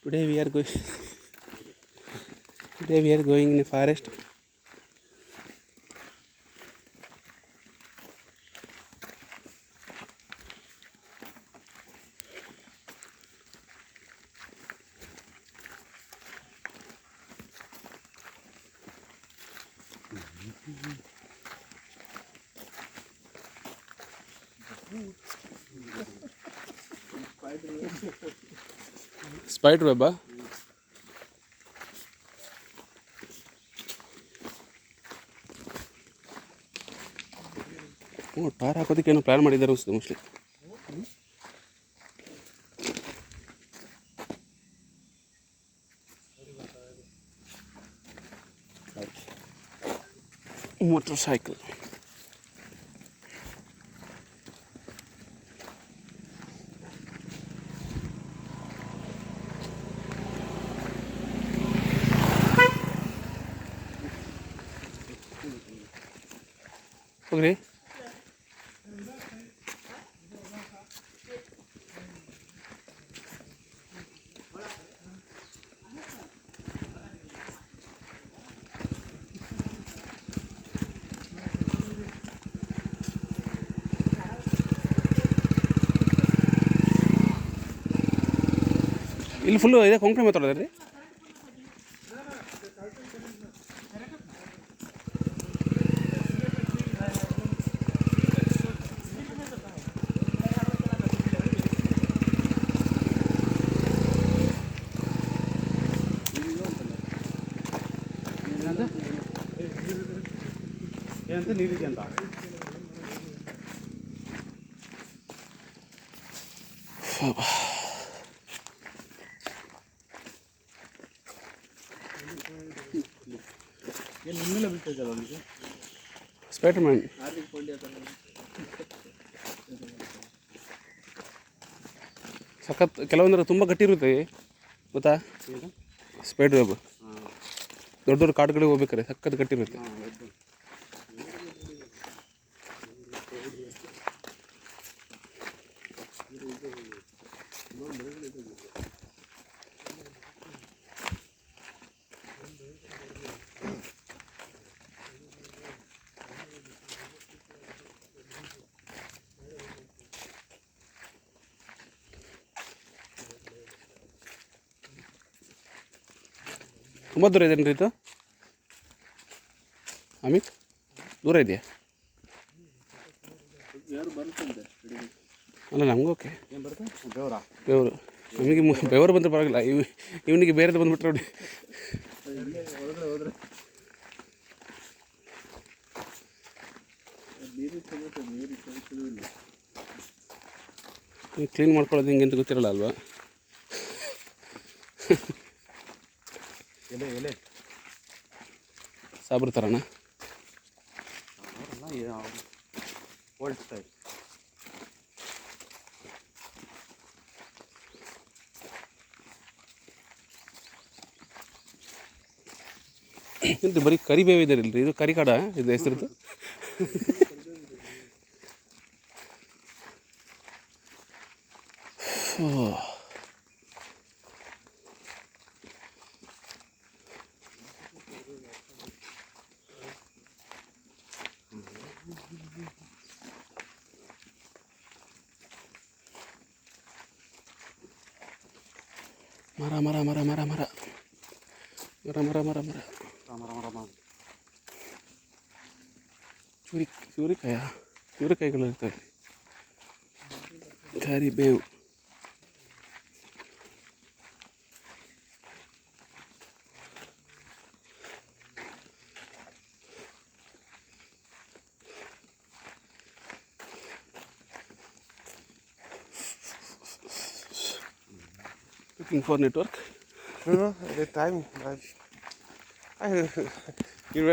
Today we are going. Today we are going in a forest. Spider web. ಟಾರ್ ಹಾಕೋದಕ್ಕೆ ಏನೋ plan ಮಾಡಿದ್ದಾರೆ ಅನಿಸುತ್ತೆ mostly. Motor cycle. ಹೋಗ್ರಿ. ಇಲ್ಲಿ ಫುಲ್ಲು ಇದೆ ಕೊಂಕಣಿ ಮಾತಾಡೋದ್ರಿ. ಏನಂತ ನೀರಿದೆ ಅಂತ ಸ್ಪೈಡರ್ ಮ್ಯಾನ್. ಸಖತ್ ಕೆಲವೊಂದ್ರೆ ತುಂಬ ಗಟ್ಟಿ ಇರುತ್ತೆ ಗೊತ್ತಾ. ಸ್ಪೈಡರ್ ವೆಬ್ ದೊಡ್ಡ ದೊಡ್ಡ ಕಾಡುಗಳಿಗೆ ಹೋಗ್ಬೇಕಾರೆ ಸಖತ್ ಗಟ್ಟಿ ಇರುತ್ತೆ. ತುಂಬ ದೂರ ಇದೆಯೇನ್ರಿ ಇದು ಅಮಿತ್? ದೂರ ಇದೆಯಾ? ಅಲ್ಲ ನಮಗೂ ಓಕೆ. ಬೆವರು ನಮಗೆ ಬೆವರು ಬಂದರೆ ಪರವಾಗಿಲ್ಲ. ಇವನಿಗೆ ಬೇರೆದು ಬಂದುಬಿಟ್ರೆ ನೋಡಿ. ಕ್ಲೀನ್ ಮಾಡ್ಕೊಳ್ಳೋದು ಹಿಂಗೆ ಅಂತ ಗೊತ್ತಿರಲ್ಲ ಅಲ್ವಾ. ಸಾಬ್ರ ಥರನಾ? ಇದು ಬರೀ ಕರಿಬೇವು ಇದೆ ಇಲ್ರಿ. ಇದು ಕರಿಕಾಡ ಇದು ಹೆಸರಿದ್ದು. ಮರ ಮರ ಮರ ಮರ ಮರ ಮರ ಮರ ಮರ ಮರ ಚೂರಿಕಾಯಿಗಳು ಇರ್ತವೆ. ಕರಿಬೇವು. Looking for network? No, at the time you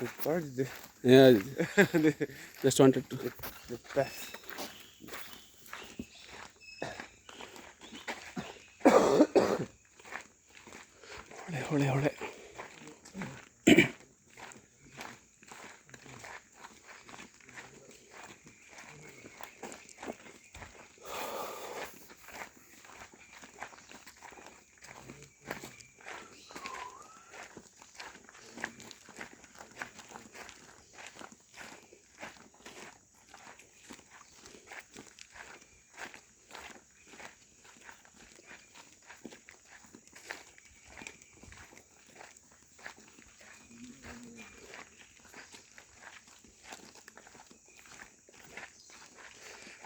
recorded the Yeah, just wanted to. the best. ಹೊಳೆ ಹೊಳೆ.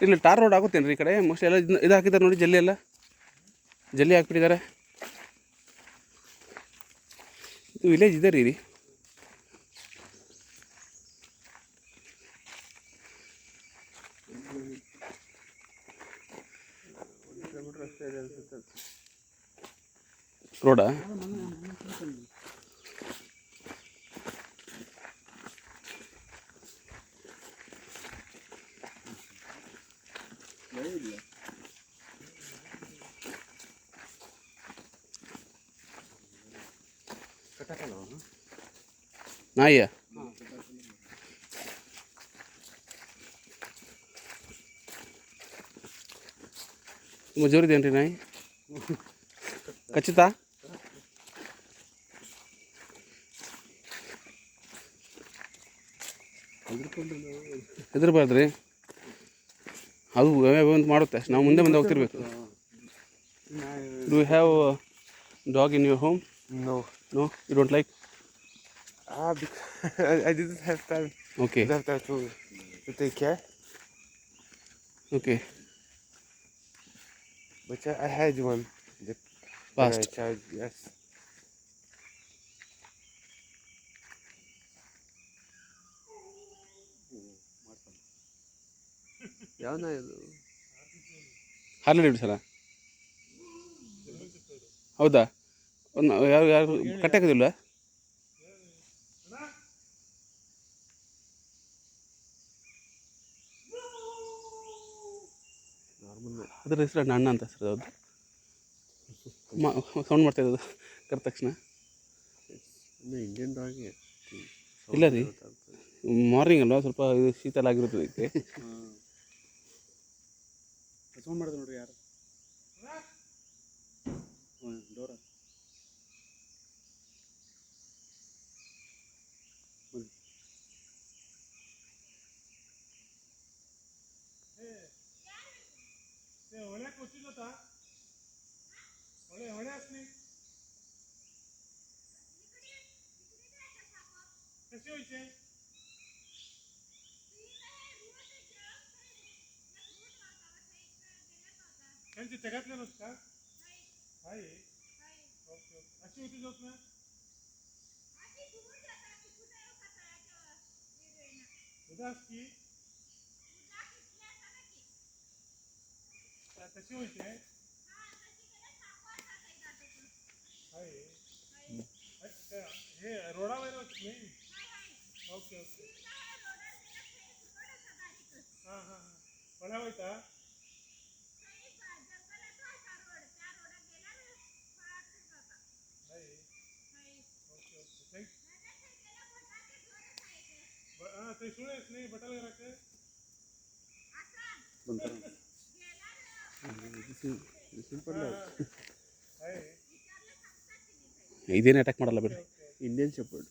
ಇಲ್ಲಿ ಟಾರ್ ರೋಡ್ ಆಗುತ್ತೇನೆ ರೀ ಈ ಕಡೆ ಮೋಸ್ಟ್ಲಿ ಎಲ್ಲ ಇದು ಹಾಕಿದ್ದಾರೆ ನೋಡಿ, ಜಲ್ಲಿ ಎಲ್ಲ ಜಲ್ಲಿ ಹಾಕ್ಬಿಟ್ಟಿದ್ದಾರೆ. ಇದು ವಿಲೇಜ್ ಇದೆ ರೀ. ರೋಡಾ? ನಾಯಿಯ ತುಂಬ ಜೋರಿದೇನು ರೀ ನಾಯಿ? ಖಚಿತ? ಹೆದರ್ಬಾರ್ದು ರೀ, ಅದು ಒಂದು ಮಾಡುತ್ತೆ. ನಾವು ಮುಂದೆ ಮುಂದೆ ಹೋಗ್ತಿರ್ಬೇಕು. Do you have dog in your home? No. No, you don't like? Because I didn't have time. Okay. I didn't have time to take care. Okay. But I had one. The Past. child, yes. ಯಾವನ ಇದು? Harley ಡೇವಿಡ್ಸನ? ಹೌದಾ? ಒಂದು ಯಾರು ಕಟ್ಟಾಕೋದಿಲ್ಲ? ಅದ್ರ ಹೆಸರು ಅಣ್ಣ ಅಂತ ಹೆಸರು. ಹೌದು, ಸೌಂಡ್ ಮಾಡ್ತಾ ಇರೋದು ಕರೆದ ತಕ್ಷಣ. ಇಂಡಿಯನ್ ಡಾಗ್ ಇಲ್ಲ ರೀ, ಮಾರ್ನಿಂಗ್ ಅಲ್ವಾ, ಸ್ವಲ್ಪ ಇದು ಶೀತಲ ಆಗಿರುತ್ತೆ ಇದಕ್ಕೆ. ಸೌಂಡ್ ಮಾಡಿದೆ ನೋಡ್ರಿ ಯಾರು ಡೋರ. त्यांची जगातल्या नुसका आहे. ओके ओके, अशी होती जोत ना उदास की तशी होती आहे. हे रोडावर होती नाही. ओके ओके, हां हां हां, मला होता. ते सुळेच नाही बटाला राखे ಇದೇನು ಅಟ್ಯಾಕ್ ಮಾಡಲ್ಲ ಬಿಡಿ. Indian shepherd.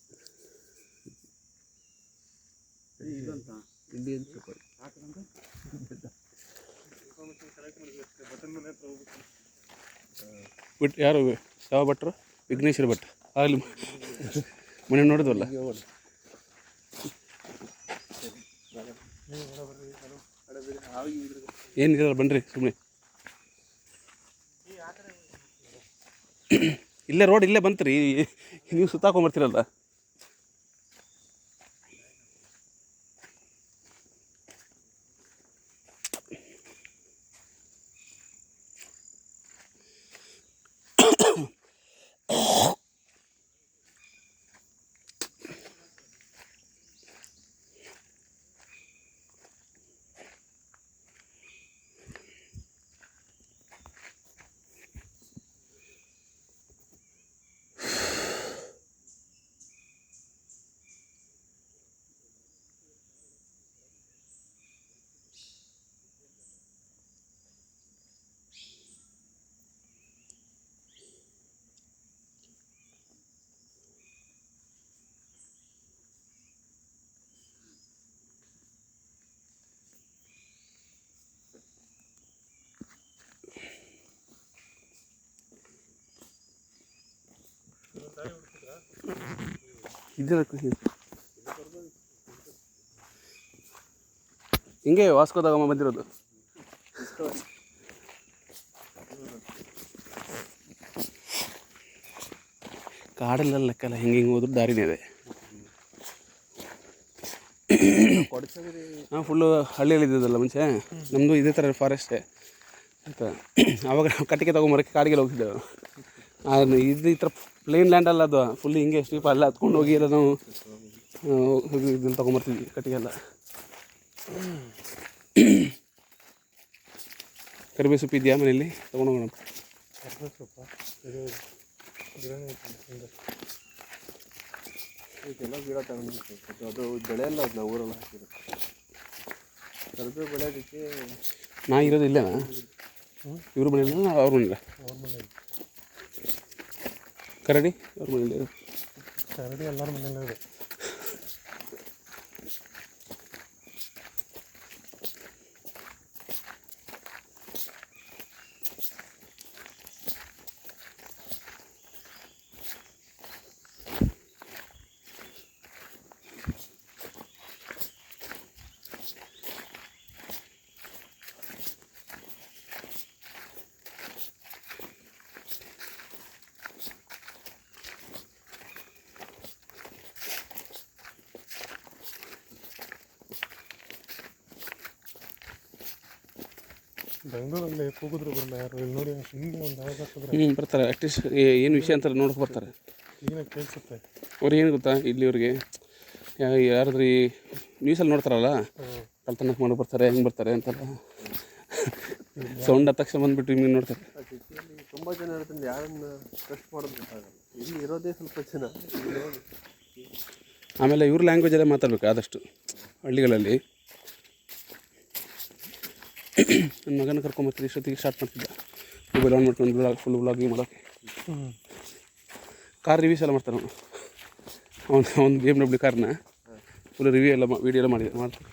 ಇಂಡಿಯನ್ ಶೆಪರ್ಡ್ ಬಿಟ್ಟು ಯಾರು ಯಾವ ಭಟ್ರು? ವಿಘ್ನೇಶ್ವರ ಭಟ್ ಅಲ್ಲಿ ಮನೆ ನೋಡಿದ್ವಲ್ಲ. ಏನಿರಲ್ಲ ಬನ್ನಿರಿ ಸುಮ್ಮನೆ. ಇಲ್ಲೇ ರೋಡ್ ಇಲ್ಲೇ ಬಂತು ರೀ, ನೀವು ಸುತ್ತಾಕೊಂಬರ್ತೀರಲ್ಲ. ಹಿಂಗೆ ವಾಸ್ಕೋ ದ ಗಾಮ ಬಂದಿರೋದು. ಕಾಡಲ್ಲೆಲ್ಲ ಲೆಕ್ಕಲ್ಲ, ಹಿಂಗೆ ಹೋದ್ರೂ ದಾರಿನೇ ಇದೆ. ಕೊಡಚಾದ್ರಿ ನಾವು ಫುಲ್ಲು ಹಳ್ಳಿಯಲ್ಲಿ ಇದ್ದಿದ್ದಲ್ಲ ಮುಂಚೆ, ನಮ್ಮದು ಇದೇ ಥರ ಫಾರೆಸ್ಟೇ ಅಂತ. ಆವಾಗ ಕಟ್ಟಿಗೆ ತೊಗೊಂಬರಕ್ಕೆ ಕಾಡಿಗೆಲ್ಲ ಹೋಗಿದ್ದೆವು. ಇದು ಈ ಥರ ಪ್ಲೇನ್ ಲ್ಯಾಂಡ್ ಅಲ್ಲ, ಅದು ಫುಲ್ ಹಿಂಗೆ ಸ್ಟೀಪ್ ಅಲ್ಲ ಹತ್ಕೊಂಡು ಹೋಗಿ ಎಲ್ಲ ನಾವು ಇದನ್ನು ತೊಗೊಂಬರ್ತಿದ್ವಿ ಕಟ್ಟಿಗೆಲ್ಲ. ಕರಿಬೇವು ಸೊಪ್ಪು ಇದೆಯಾ ಮನೆಯಲ್ಲಿ? ತೊಗೊಂಡೋಗೋಣ. ಇದೆಲ್ಲ ಗಿಡ ತಗೊಂಡು ಅದು ಬೆಳೆಯಲ್ಲ, ಅದು ನಾವು ಊರಲ್ಲಿ ಹಾಕಿರೋದು. ಕರಿಬೇವು ಬೆಳೆಯೋದಕ್ಕೆ ನಾ ಇರೋದು ಇಲ್ಲೇನಾ? ಇವ್ರ ಮನೆಯಲ್ಲಿ ಅವ್ರ ಮನೇಲಿ? ಕರಡಿ ಅವ್ರ ಮನೇಲಿ? ಕರಡಿ ಎಲ್ಲರ ಮನೆಯಲ್ಲೂ ಇದೆ. ಬೆಂಗಳೂರಲ್ಲಿ ಕೂಗಿದ್ರು ಬರಲ್ಲ ಯಾರು. ಇಲ್ಲಿ ನೋಡಿ ಹಿಂದೆ ಒಂದು ಆವಾಜ್ ಹಾಕಿದ್ರೆ ಬರ್ತಾರೆ. ಅಟ್ಲೀಸ್ಟ್ ಏನು ವಿಷಯ ಅಂತ ನೋಡೋಕೆ ಬರ್ತಾರೆ. ಕ್ಲೀನಾಗಿ ಕೇಳಿಸುತ್ತೆ. ಅವ್ರಿಗೆ ಏನು ಗೊತ್ತಾ, ಇಲ್ಲಿವ್ರಿಗೆ ಯಾರಾದ್ರೂ ಈ ನ್ಯೂಸಲ್ಲಿ ನೋಡ್ತಾರಲ್ಲ, ಕಳ್ತನಕ್ಕೆ ಮಾಡಿ ಬರ್ತಾರೆ, ಹೆಂಗೆ ಬರ್ತಾರೆ ಅಂತೆಲ್ಲ ಸೌಂಡ್ ಆದ ತಕ್ಷಣ ಬಂದುಬಿಟ್ಟು ನಿಮಗೆ ನೋಡ್ತಾರೆ. ಆ ಸಿಟಿಯಲ್ಲಿ ತುಂಬ ಜನ ಇರೋದ್ರಿಂದ ಯಾರನ್ನು ಟ್ರಸ್ಟ್ ಮಾಡೋದು ಗೊತ್ತಾಗಲ್ಲ. ಇಲ್ಲಿ ಇರೋದೇ ಸ್ವಲ್ಪ ಜನ. ಇಲ್ಲಿ ನೋಡಿ ಆಮೇಲೆ ಇವ್ರ ಲ್ಯಾಂಗ್ವೇಜಲ್ಲೇ ಮಾತಾಡಬೇಕು ಆದಷ್ಟು ಹಳ್ಳಿಗಳಲ್ಲಿ. ನನ್ನ ಮಗನ ಕರ್ಕೊಂಬರ್ತೀನಿ, ಇಷ್ಟೊತ್ತಿಗೆ ಸ್ಟಾರ್ಟ್ ಮಾಡ್ತಿದ್ದ ಮೊಬೈಲ್ ಆನ್ ಮಾಡ್ಕೊಂಡು ಫುಲ್ ವ್ಲಾಗಿಂಗ್ ಮಾಡೋಕ್ಕೆ. ಕಾರ್ ರಿವ್ಯೂಸ್ ಎಲ್ಲ ಮಾಡ್ತಾನೆ ಅವನು BMW ಕಾರ್ನ ಫುಲ್ ರಿವ್ಯೂ ಎಲ್ಲ ವೀಡಿಯೋ ಎಲ್ಲ ಮಾಡ್ತಾರೆ.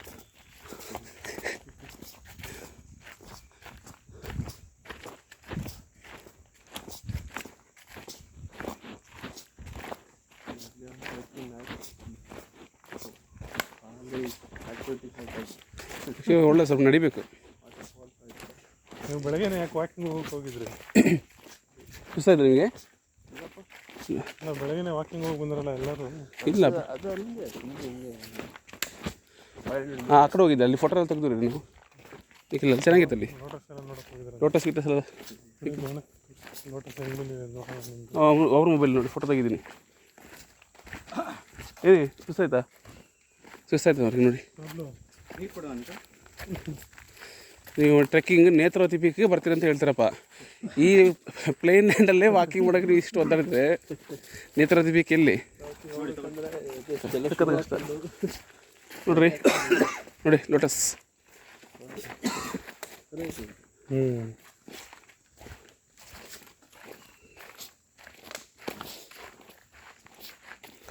ಒಳ್ಳೆ ಸ್ವಲ್ಪ ನಡಿಬೇಕು. ನೀವು ಬೆಳಗ್ಗೆನೇ ಯಾಕೆ ವಾಕಿಂಗ್ ಹೋಗಿದ್ರಿ? ಸುಸ್ತಾಯ್ತು ನಿಮಗೆ? ನಾವು ಬೆಳಗ್ಗೆನೇ ವಾಕಿಂಗ್ ಹೋಗಿ ಬಂದ್ರಲ್ಲ ಎಲ್ಲರೂ. ಇಲ್ಲ, ಅದು ಅಲ್ಲೇ ತುಂಬ ಹಿಂಗೆ ಆ ಕಡೆ ಹೋಗಿದ್ದೆ, ಅಲ್ಲಿ ಫೋಟೋ ಎಲ್ಲ ತೆಗೆದ್ರಿ ನೀವು? ಇಲ್ಲ ಚೆನ್ನಾಗಿತ್ತು ಅಲ್ಲಿ. ಲೋಟಸ್ ಎಲ್ಲ ನೋಡಕ್ಕೆ ಹೋಗಿದ್ರೆ ಲೋಟಸ್ ಗಿಟಸ್ ಎಲ್ಲ ಲೋಟಸ್ ಹೆಂಗೆ ಬಂದಿದೆ ನೋಡೋಣ. ಅವ್ರ ಮೊಬೈಲ್ ನೋಡಿ ಫೋಟೋ ತೆಗಿದ್ದೀನಿ. ಸುಸ್ತಾಯ್ತಾ? ಸುಸ್ತಾಯ್ತು ಅವ್ರಿಗೆ ನೋಡಿ. ನೀವು ಟ್ರೆಕ್ಕಿಂಗ್ ನೇತ್ರಾವತಿ ಪೀಕಿಗೆ ಬರ್ತೀರಿ ಅಂತ ಹೇಳ್ತೀರಪ್ಪ. ಈ ಪ್ಲೇನ್ ಲ್ಯಾಂಡಲ್ಲೇ ವಾಕಿಂಗ್ ಮಾಡೋಕ್ಕೆ ನೀವು ಇಷ್ಟು ಒದ್ದಾಡಿದ್ರೆ ನೇತ್ರಾವತಿ ಪೀಕ್ ಎಲ್ಲಿ? ನೋಡ್ರಿ ನೋಡಿ ಲೋಟಸ್.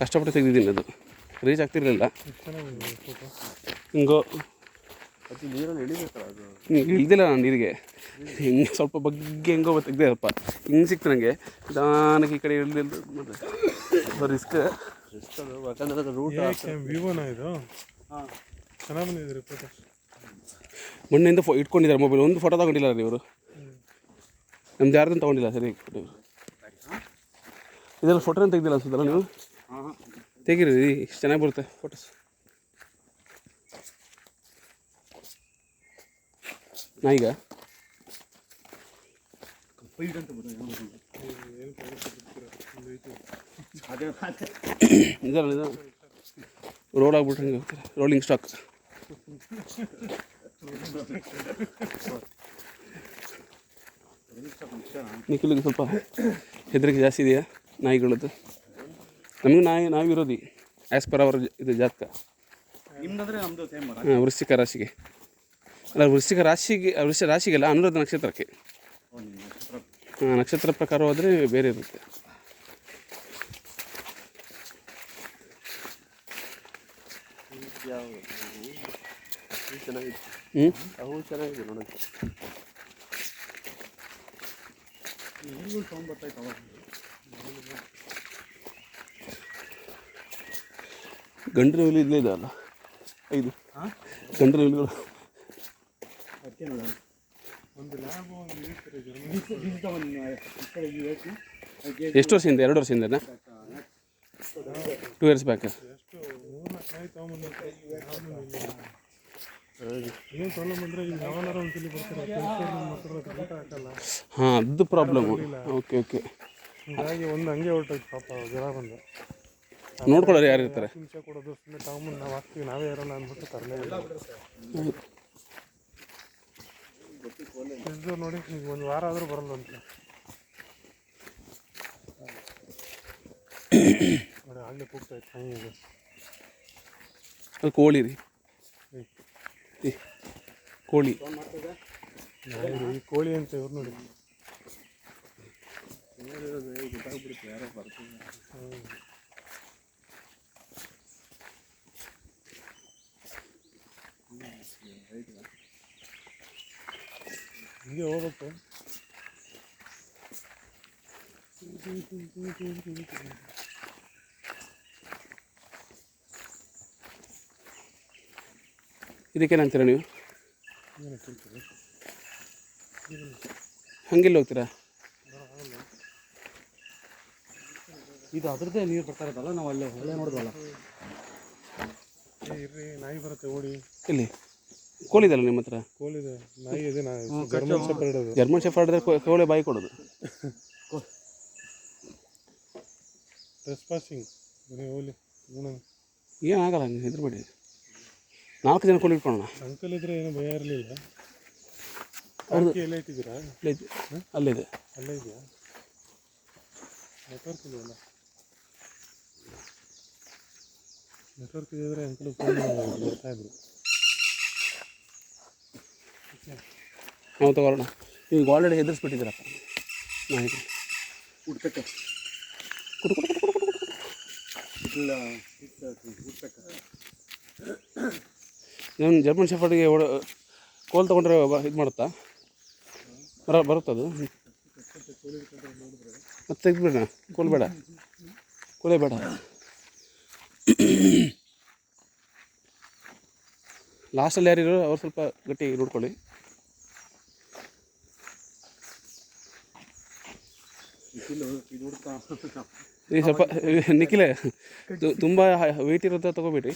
ಕಷ್ಟಪಟ್ಟು ತೆಗೆದಿದ್ದೀನಿ, ಅದು ರೀಚ್ ಆಗ್ತಿರ್ಲಿಲ್ಲ. ಹಿಂಗೋ ಅದು ನೀರಲ್ಲಿ ಇಳಿಬೇಕಲ್ಲ ಅದು. ಇಳ್ದಿಲ್ಲ ನಾನು ನೀರಿಗೆ, ಹಿಂಗೆ ಸ್ವಲ್ಪ ಬಗ್ಗೆ ಹೆಂಗೋ ತೆಗ್ದೆ ಅಪ್ಪ. ಹಿಂಗೆ ಸಿಕ್ತು ನನಗೆ, ನಿಧಾನಕ್ಕೆ ಈ ಕಡೆ ಇಳಿದು ರಿಸ್ಕ್. ಅದು ಯಾಕಂದರೆ ಅದು ರೂಟ್ ವಿವೋನ ಇದು? ಹಾಂ, ಚೆನ್ನಾಗಿ ಬಂದಿದ್ದೀರಿ ಫೋಟೋ. ಮೊನ್ನೆಯಿಂದ ಇಟ್ಕೊಂಡಿದ್ದಾರೆ ಮೊಬೈಲ್, ಒಂದು ಫೋಟೋ ತಗೊಂಡಿಲ್ಲ ರೀ ಇವರು. ನಮ್ದು ಯಾರ್ದನ್ನು ತೊಗೊಂಡಿಲ್ಲ ಸರಿ. ಇದೆಲ್ಲ ಫೋಟೋನ ತೆಗ್ದಿಲ್ಲ ಅನ್ಸುತ್ತಲ್ಲ ನೀವು? ತೆಗೀರಿ, ಇಷ್ಟು ಚೆನ್ನಾಗಿ ಬರುತ್ತೆ ಫೋಟೋಸ್. ನಾಯಿಗ ಇದಲ್ಲ ರೋಡ್ ಆಗ್ಬಿಟ್ರೆ ಹಂಗೆ ಹೋಗ್ತಾರೆ, ರೋಲಿಂಗ್ ಸ್ಟಾಕ್. ನಿಖಿಲಿಗೆ ಸ್ವಲ್ಪ ಹೆದರಿಕೆ ಜಾಸ್ತಿ ಇದೆಯಾ ನಾಯಿಗಳದ್ದು? ನಮಗೂ ನಾವು ಇರೋದು ಆ್ಯಸ್ ಪರ್ ಅವರ್ ಇದು ಜಾತಕ. ಹಾಂ, ವೃಶ್ಚಿಕ ರಾಶಿಗೆ ಅಲ್ಲ, ವೃಶ್ಚಿಕ ರಾಶಿಗೆಲ್ಲ ಅನುರಾಧ ನಕ್ಷತ್ರಕ್ಕೆ. ಹಾಂ, ನಕ್ಷತ್ರ ಪ್ರಕಾರ ಹೋದರೆ ಬೇರೆ ಇರುತ್ತೆ. ಚೆನ್ನಾಗಿದೆ. ಅವು ಚೆನ್ನಾಗಿದೆ ನೋಡೋಕ್ಕೆ. ಗಂಡು ನವಿಲು ಇಲ್ಲೇ ಇದೆ ಅಲ್ಲ, 5 ಗಂಡು ನವಿಲುಗಳು. ಒಂದು ಲ್ಯಾಬ್ ಒಂದು ಎಷ್ಟು ವರ್ಷದಿಂದ? 2 ವರ್ಷದಿಂದನಾ? 2 years ಬ್ಯಾಕ್. ಎಷ್ಟು 3-4 ನಾಯಿ ತೊಗೊಂಬಂದಿತ್ತು. ಏನು ಪ್ರಾಬ್ಲಮ್ ಅಂದರೆ ಈಗ ಯಾವನಾರ ಒಂದು ತಿಳಿ ಬರ್ತಾರೆ ಮಕ್ಕಳು ಊಟ ಹಾಕಲ್ಲ. ಹಾಂ, ಅದು ಪ್ರಾಬ್ಲಮ್ಮು. Okay okay. ಹೀಗಾಗಿ ಒಂದು ಹಂಗೆ ಹೊರಟೋಯ್ತು ಪಾಪ ಜ್ವರ ಬಂದು. ನೋಡ್ಕೊಳ್ಳೋರು ಯಾರು ಇರ್ತಾರೆ? ಹಿಂಸೆ ಕೊಡೋದು ಸುಮ್ಮನೆ ತಗೊಂಬಂದು ನಾವು ಹಾಕ್ತೀವಿ, ನಾವೇ ಇರೋಲ್ಲ ಅಂದ್ಬಿಟ್ಟು ತರಲೇ ಇಲ್ಲ. ಎಷ್ಟು ನೋಡಿ ಈಗ ಒಂದು ವಾರ ಆದರೂ ಬರಲ್ಲ ಅಂತ ನೋಡಿ, ಆಗಲೇ ಕೂಗ್ತಾ ಇತ್ತು ನಾಯಿ ಇದು. ಅದು ಕೋಳಿ ರೀ, ಕೋಳಿ ನಾಯಿ ರೀ, ಈ ಕೋಳಿ ಅಂತ ಇವ್ರು ನೋಡಿ. ಗೊತ್ತಾಗ್ಬಿಡುತ್ತೆ ಯಾರೋ ಬರ್ತೀನಿ. ಹಿಂಗೆ ಹೋಗ್ಬೇಕು. ಇದಕ್ಕೇನಂತೀರ ನೀವು? ಏನು ಕೇಳ್ತೀರಿ? ಹಂಗೆಲ್ಲ ಹೋಗ್ತೀರಾ? ಇದು ಅದ್ರದ್ದೇ ನೀರು ಬರ್ತಾ ಇರೋದಲ್ಲ, ನಾವು ಅಲ್ಲೇ ನೋಡಿದ್ವಲ್ಲ. ಇರ್ರಿ, ನಾಯಿ ಬರುತ್ತೆ ಓಡಿ. ಇಲ್ಲಿ ಕೋಳಿ ಇದಲ್ಲ ನಿಮ್ಮ ಹತ್ರ? ಕೋಲಿದೆ, ನಾಯಿ ಇದೆ. ಜರ್ಮನ್ ಶೆಪರ್ಡ್ ಅದು. ಜರ್ಮನ್ ಶೆಫರ್ಡ್ ಕೋಳಿ ಬಾಯಿ ಕೊಡೋದು. ಟ್ರೆಸ್ಪಾಸಿಂಗ್ ಹೋಲಿ ಏನಾಗಲ್ಲ, ಹಂಗೆ ಹೆದರ್ಬೇಡಿ. 4 ಜನ ಕೋಳಿ ಇಟ್ಕೊಳ್ಳೋಣ. ಅಂಕಲ್ ಇದ್ರೆ ಏನು ಭಯ ಇರಲಿಲ್ಲ. ಅವ್ರದ್ದು ಎಲ್ಲ ಇಟ್ಟಿದ್ದೀರಾ? ಅಲ್ಲಿದೆ. ಅಲ್ಲೇ ಇದೆಯಾ? ನೆಟ್ವರ್ಕ್ ಇದೆಯಲ್ಲ. ನೆಟ್ವರ್ಕ್ ಇದ್ದರೆ ಅಂಕಲ್ ಫೋನ್ ಬರ್ತಾ ಇದ್ರು. ನಾವು ತಗೊಳ್ಳೋಣ. ಈಗ ಆಲ್ರೆಡಿ ಹೆದರ್ಸ್ಬಿಟ್ಟಿದ್ದೀರಪ್ಪ ನಾಯಿಗೆ. ಉಡ್ತಕ್ಕೆ ಕುಟು ಕುಟು ಕುಟು ಕುಟು ಕುಟು. ಇಲ್ಲ ಉಡ್ತಕ್ಕೆ ಏನು ಜರ್ಮನ್ ಶೆಫರ್ಡ್ಗೆ ಕೋಲ್ ತೊಗೊಂಡ್ರೆ ಇದು ಮಾಡುತ್ತಾ? ಬರುತ್ತದು? ಮತ್ತೆ ತೆಗೆದ್ಬಿಡೋಣ. ಕೋಲ್ ಬೇಡ, ಕೋಲೇ ಬೇಡ. ಲಾಸ್ಟಲ್ಲಿ ಯಾರಿರೋ ಅವ್ರು ಸ್ವಲ್ಪ ಗಟ್ಟಿ ನೋಡ್ಕೊಳ್ಳಿ. ಈ ಸ್ವಲ್ಪ ನಿಖಿಲೆ ತುಂಬ ವೆಯ್ಟ್ ಇರುತ್ತೆ ತೊಗೊಬೇಡ್ರಿ.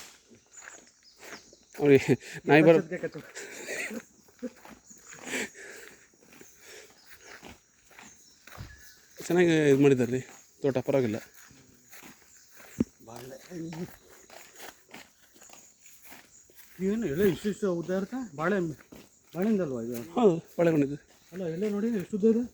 ಅವ್ರಿಗೆ ನಾಯಿ ಚೆನ್ನಾಗಿ ಇದು ಮಾಡಿದ್ದಾರೆ ರೀ ತೋಟ, ಪರವಾಗಿಲ್ಲ. ಏನು ಎಲೆ ಇಷ್ಟಿಷ್ಟು ಉದ್ದ ಇರುತ್ತೆ. ಬಾಳೆಂದಲ್ವಾ ಇದು? ಹೌದು, ಬಾಳೆಗೊಂಡಿದ್ದು. ಅಲ್ಲ, ಎಲೆ ನೋಡಿ ಎಷ್ಟು ಉದ್ದ ಇದೆ.